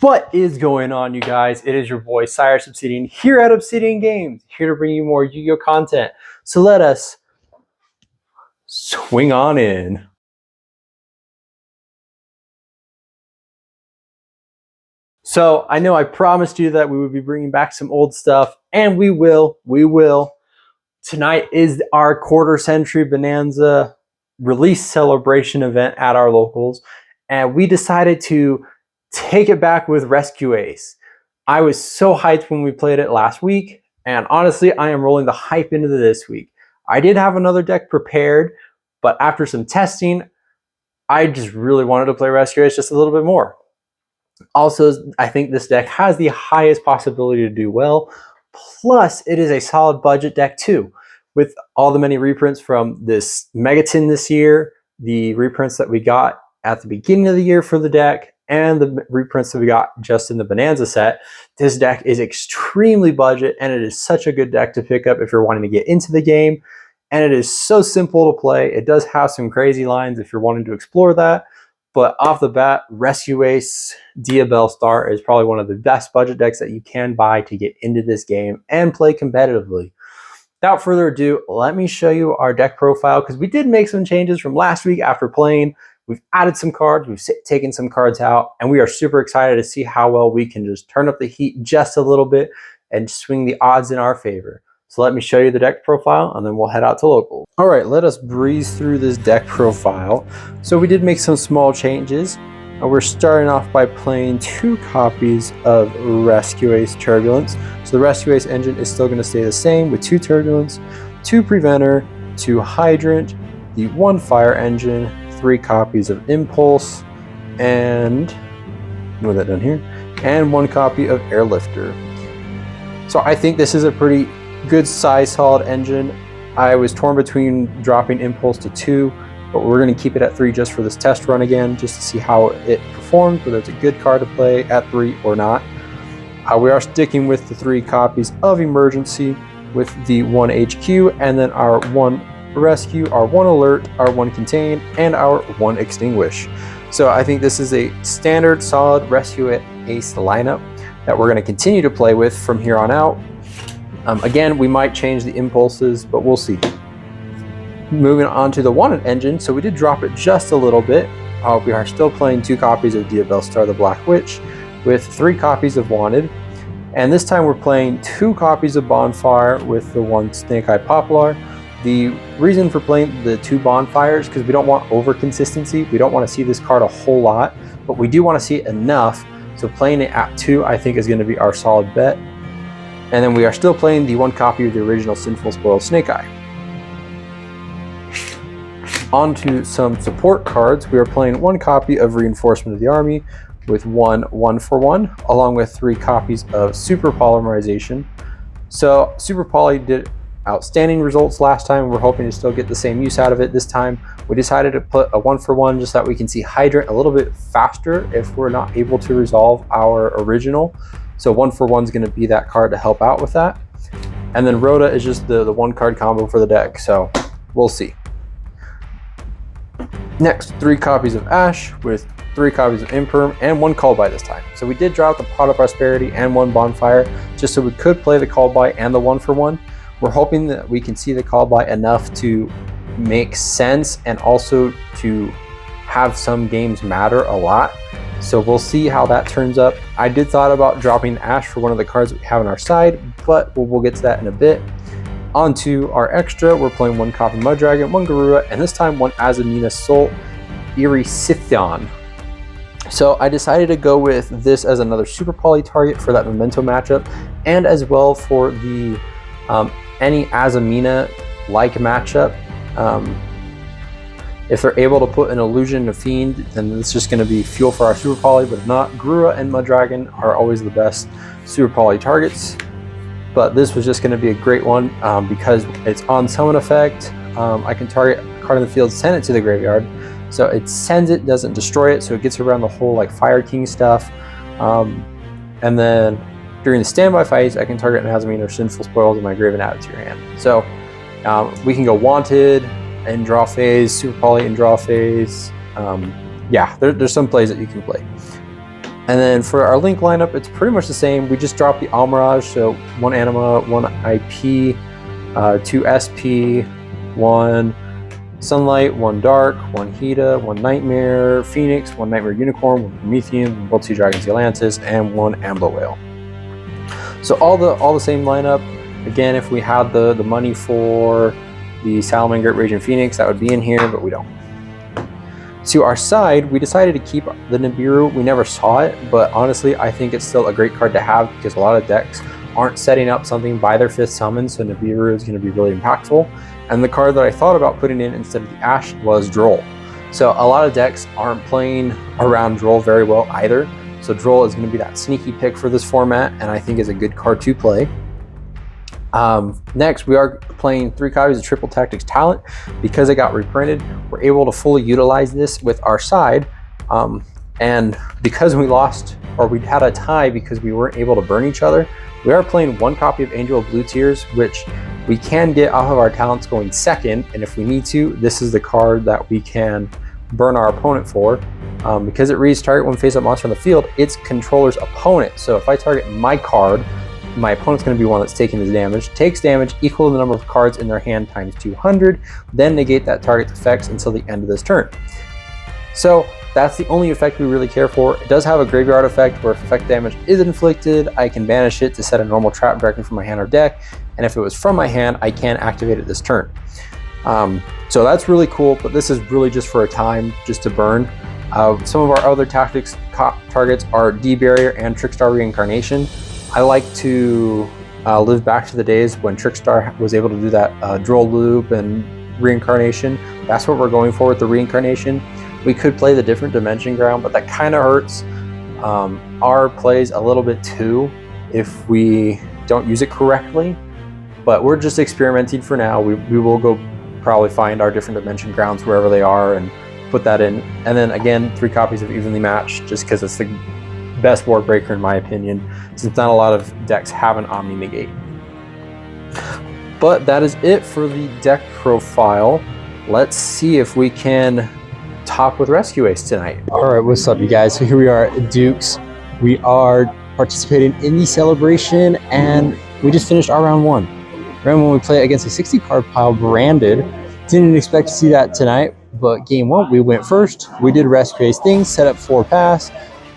What is going on, you guys? It is your boy Cyrus Obsidian here at Obsidian Games, here to bring you more Yu-Gi-Oh content. So let us swing on in. So I know I promised you that we would be bringing back some old stuff, and we will. Tonight is our Quarter Century Bonanza release celebration event at our locals, and we decided to take it back with Rescue Ace. I was so hyped when we played it last week, and honestly, I am rolling the hype into this week. I did have another deck prepared, but after some testing, I just really wanted to play Rescue Ace just a little bit more. Also, I think this deck has the highest possibility to do well. Plus, it is a solid budget deck too, with all the many reprints from this Megaton this year, the reprints that we got at the beginning of the year for the deck, and the reprints that we got just in the Bonanza set. This deck is extremely budget, and it is such a good deck to pick up if you're wanting to get into the game. And it is so simple to play. It does have some crazy lines if you're wanting to explore that. But off the bat, Rescue Ace Diabell Star is probably one of the best budget decks that you can buy to get into this game and play competitively. Without further ado, let me show you our deck profile, because we did make some changes from last week after playing. We've added some cards, we've taken some cards out, and we are super excited to see how well we can just turn up the heat just a little bit and swing the odds in our favor. So let me show you the deck profile, and then we'll head out to local. All right, let us breeze through this deck profile. So we did make some small changes. We're starting off by playing 2 copies of Rescue Ace Turbulence. So the Rescue Ace engine is still going to stay the same with 2 Turbulence, 2 Preventer, 2 Hydrant, the 1 Fire engine, 3 copies of Impulse, and move that down here, and 1 copy of Airlifter. So I think this is a pretty good size, solid engine. I was torn between dropping Impulse to 2, but we're going to keep it at 3 just for this test run again, just to see how it performs, whether it's a good card to play at 3 or not. We are sticking with the 3 copies of Emergency with the 1 HQ, and then our 1 Rescue, our 1 Alert, our 1 Contain, and our 1 Extinguish. So I think this is a standard, solid Rescue Ace lineup that we're going to continue to play with from here on out. Again, we might change the impulses, but we'll see. Moving on to the Wanted engine, so we did drop it just a little bit. We are still playing 2 copies of Diabell Star the Black Witch with 3 copies of Wanted. And this time we're playing 2 copies of Bonfire with the 1 Snake Eye Poplar. The reason for playing the 2 Bonfires is because we don't want over consistency. We don't want to see this card a whole lot, but we do want to see it enough. So playing it at 2, I think, is going to be our solid bet. And then we are still playing the 1 copy of the original Sinful Spoiled Snake Eye. On to some support cards. We are playing 1 copy of Reinforcement of the Army with 1 1-for-1, along with 3 copies of Super Polymerization. So Super Poly did outstanding results last time. We're hoping to still get the same use out of it this time. We decided to put a 1-for-1 just so that we can see Hydrant a little bit faster if we're not able to resolve our original. So 1-for-1 is going to be that card to help out with that. And then Rhoda is just the 1 card combo for the deck, so we'll see. Next, 3 copies of Ash with 3 copies of Imperm and 1 Call By this time. So we did drop the Pot of Prosperity and 1 Bonfire just so we could play the Call By and the 1-for-1. We're hoping that we can see the Call By enough to make sense and also to have some games matter a lot. So we'll see how that turns up. I did thought about dropping Ash for one of the cards that we have on our side, but we'll get to that in a bit. On to our extra, we're playing 1 copy Mudragon, 1 Garura, and this time 1 Azamina Soul Erisithion. So I decided to go with this as another Super Poly target for that Memento matchup, and as well for the any Azamina-like matchup. If they're able to put an Illusion and a Fiend, then it's just going to be fuel for our Super Poly, but if not, Garura and Mudragon are always the best Super Poly targets. But this was just going to be a great one because it's on summon effect. I can target a card in the field, send it to the graveyard. So it sends it, doesn't destroy it, so it gets around the whole like Fire King stuff. And then during the standby phase, I can target an Azamina or Sinful Spoils in my grave and add it to your hand. So we can go Wanted and draw phase, Super Poly and draw phase. Yeah, there's some plays that you can play. And then for our Link lineup, it's pretty much the same. We just dropped the Almirage, so 1 Anima, 1 IP, 2 SP, 1 Sunlight, 1 Dark, 1 Hida, 1 Nightmare Phoenix, 1 Nightmare Unicorn, 1 Promethean, 1 World Sea Dragon Atlantis, and 1 Ambler Whale. So all the same lineup. Again, if we had the money for the Salamander, Raging Phoenix, that would be in here, but we don't. To our side, we decided to keep the Nibiru. We never saw it, but honestly, I think it's still a great card to have because a lot of decks aren't setting up something by their 5th summon, so Nibiru is going to be really impactful. And the card that I thought about putting in instead of the Ash was Droll. So a lot of decks aren't playing around Droll very well either, so Droll is going to be that sneaky pick for this format, and I think is a good card to play. Next, we are playing 3 copies of Triple Tactics Talent. Because it got reprinted, we're able to fully utilize this with our side. And because we lost, or we had a tie because we weren't able to burn each other, we are playing 1 copy of Angel of Blue Tears, which we can get off of our talents going second. And if we need to, this is the card that we can burn our opponent for. Because it reads target one face-up monster on the field, its controller's opponent. So if I target my card, my opponent's going to be one that's taking this damage, takes damage equal to the number of cards in their hand times 200, then negate that target's effects until the end of this turn. So that's the only effect we really care for. It does have a graveyard effect where if effect damage is inflicted, I can banish it to set a normal trap directly from my hand or deck, and if it was from my hand, I can activate it this turn. So that's really cool, but this is really just for a time, just to burn. Some of our other tactics targets are D-Barrier and Trickstar Reincarnation. I like to live back to the days when Trickstar was able to do that Droll Loop and Reincarnation. That's what we're going for with the Reincarnation. We could play the different Dimension Ground, but that kind of hurts our plays a little bit too if we don't use it correctly. But we're just experimenting for now. We will go probably find our different Dimension Grounds wherever they are and put that in. And then again, 3 copies of Evenly Matched, just because it's the best board breaker in my opinion, since not a lot of decks have an Omni Negate. But that is it for the deck profile. Let's see if we can top with Rescue Ace tonight. All right, what's up you guys? So here we are at Duke's. We are participating in the celebration and we just finished our round 1. Round 1 we play against a 60 card pile branded. Didn't expect to see that tonight, but game 1 we went first. We did Rescue Ace things, set up 4 pass,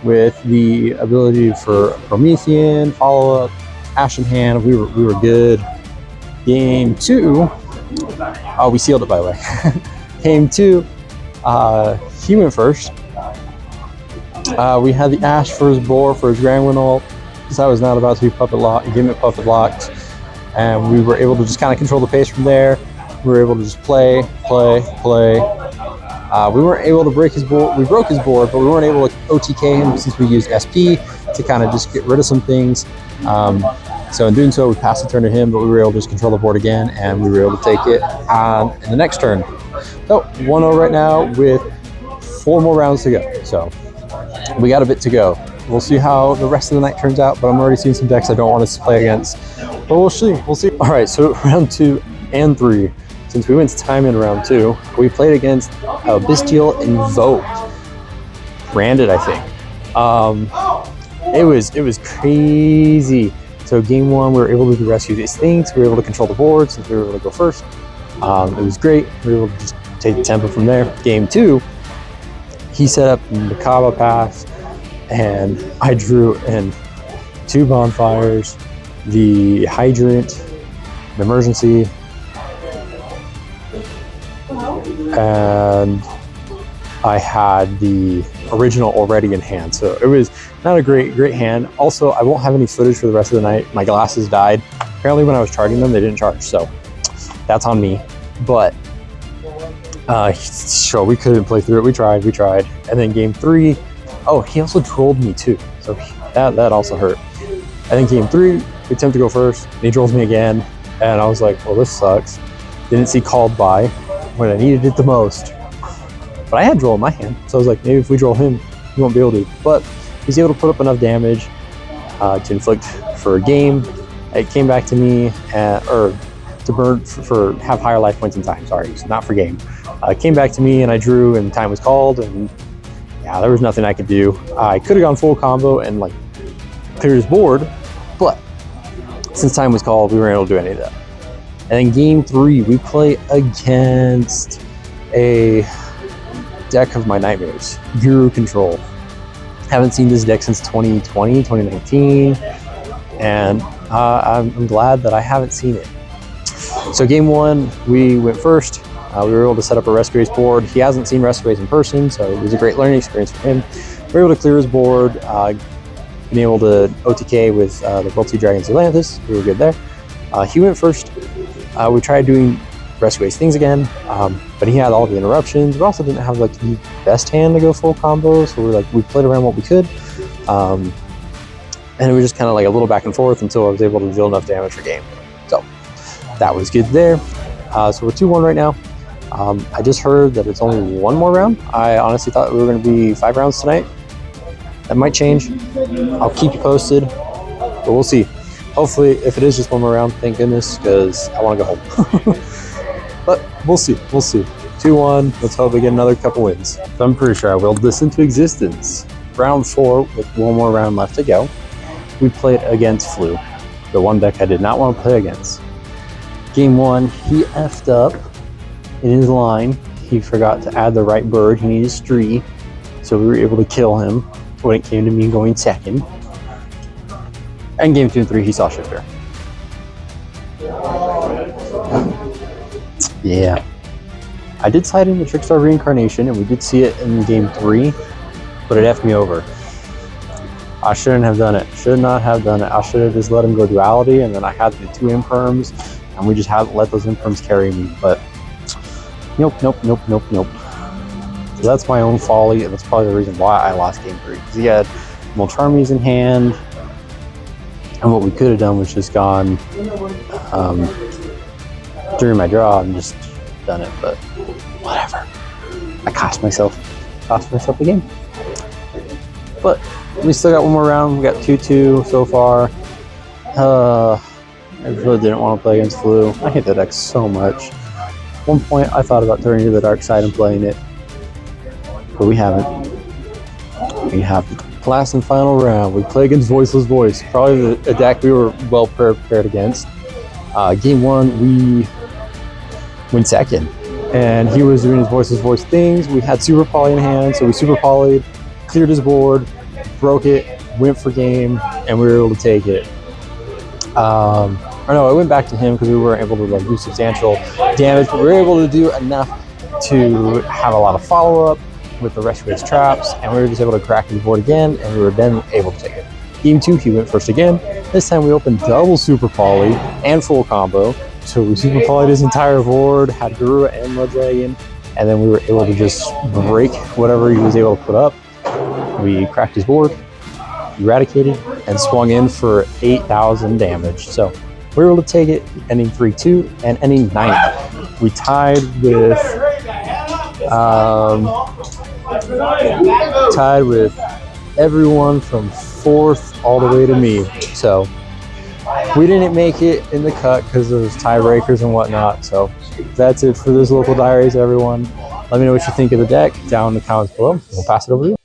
with the ability for Promethean, follow-up, Ash in hand. We were good. Game 2, we sealed it by the way. Game 2, he went first. We had the Ash for his board, for his Grand Winnow, because I was not about to be puppet locked, gimmick puppet locked, and we were able to just kind of control the pace from there. We were able to just play. We weren't able to break his board. We broke his board, but we weren't able to OTK him since we used SP to kind of just get rid of some things. So in doing so, we passed the turn to him, but we were able to just control the board again, and we were able to take it in the next turn. So 1-0 right now with 4 more rounds to go. So we got a bit to go. We'll see how the rest of the night turns out, but I'm already seeing some decks I don't want us to play against. But we'll see. All right, so round 2 and 3. Since we went to time in round 2, we played against Bestial Invoked. Branded, I think. It was crazy. So game 1, we were able to do Rescue Ace things. We were able to control the board since we were able to go first. It was great. We were able to just take the tempo from there. Game 2, he set up the Kaba pass, and I drew in 2 bonfires, the Hydrant, the Emergency, and I had the original already in hand. So it was not a great hand. Also, I won't have any footage for the rest of the night. My glasses died. Apparently when I was charging them, they didn't charge. So that's on me. But sure, we couldn't play through it. We tried. And then game 3, he also trolled me too. So that also hurt. I think game 3, we attempt to go first. And he trolls me again. And I was like, well, this sucks. Didn't see called by when I needed it the most. But I had Droll in my hand, so I was like, maybe if we Droll him, he won't be able to. But he's able to put up enough damage to inflict for a game. It came back to me, or to burn for have higher life points in time. Sorry, so not for game. It came back to me, and I drew, and time was called, and yeah, there was nothing I could do. I could have gone full combo and like clear his board, but since time was called, we weren't able to do any of that. And then game 3, we play against a deck of my nightmares, Guru Control. Haven't seen this deck since 2020, 2019, and I'm glad that I haven't seen it. So game 1, we went first. We were able to set up a Rescua's board. He hasn't seen Rescua's in person, so it was a great learning experience for him. We were able to clear his board, been able to OTK with the World Sea Dragons Atlantis. We were good there. He went first. We tried doing Rescua's things again, but he had all the interruptions. We also didn't have like the best hand to go full combo, so we played around what we could. And it was just kind of like a little back and forth until I was able to deal enough damage for game. So that was good there. So we're 2-1 right now. I just heard that it's only 1 more round. I honestly thought we were going to be 5 rounds tonight. That might change. I'll keep you posted, but we'll see. Hopefully, if it is just 1 more round, thank goodness, because I want to go home. But we'll see. We'll see. 2-1. Let's hope we get another couple wins. So I'm pretty sure I willed this into existence. Round 4 with 1 more round left to go. We played against Flu, the one deck I did not want to play against. Game 1, he effed up in his line. He forgot to add the right bird. He needed Stree, so we were able to kill him when it came to me going second. And game 2 and 3, he saw Shifter. Yeah. I did slide in the Trickstar Reincarnation, and we did see it in game 3, but it effed me over. I shouldn't have done it. Should not have done it. I should have just let him go duality, and then I had the 2 imperms, and we just hadn't let those imperms carry me. But nope. So that's my own folly, and that's probably the reason why I lost game 3. Because he had Molcharmies in hand, and what we could have done was just gone during my draw and just done it. But whatever. I cost myself the game. But we still got 1 more round. We got 2-2 so far. I really didn't want to play against Flu. I hate that deck so much. At one point, I thought about turning to the dark side and playing it, but we haven't. We have the last and final round. We play against Voiceless Voice, probably a deck we were well prepared against. Game 1, we went second, and he was doing his Voiceless Voice things. We had Super Poly in hand, so we Super Poly'd, cleared his board, broke it, went for game, and we were able to take it. Or no, I went back to him because we weren't able to like do substantial damage, but we were able to do enough to have a lot of follow-up with the rest of his traps, and we were just able to crack his board again, and we were then able to take it. Game 2, he went first again. This time we opened double Super Poly and full combo, so we Super Poly'd his entire board, had Garura and Mud Dragon, and then we were able to just break whatever he was able to put up. We cracked his board, eradicated, and swung in for 8,000 damage. So we were able to take it, ending 3-2 and ending 9th. We tied with everyone from 4th all the way to me. So we didn't make it in the cut because of tiebreakers and whatnot. So that's it for this local diaries, everyone. Let me know what you think of the deck down in the comments below. We'll pass it over to you.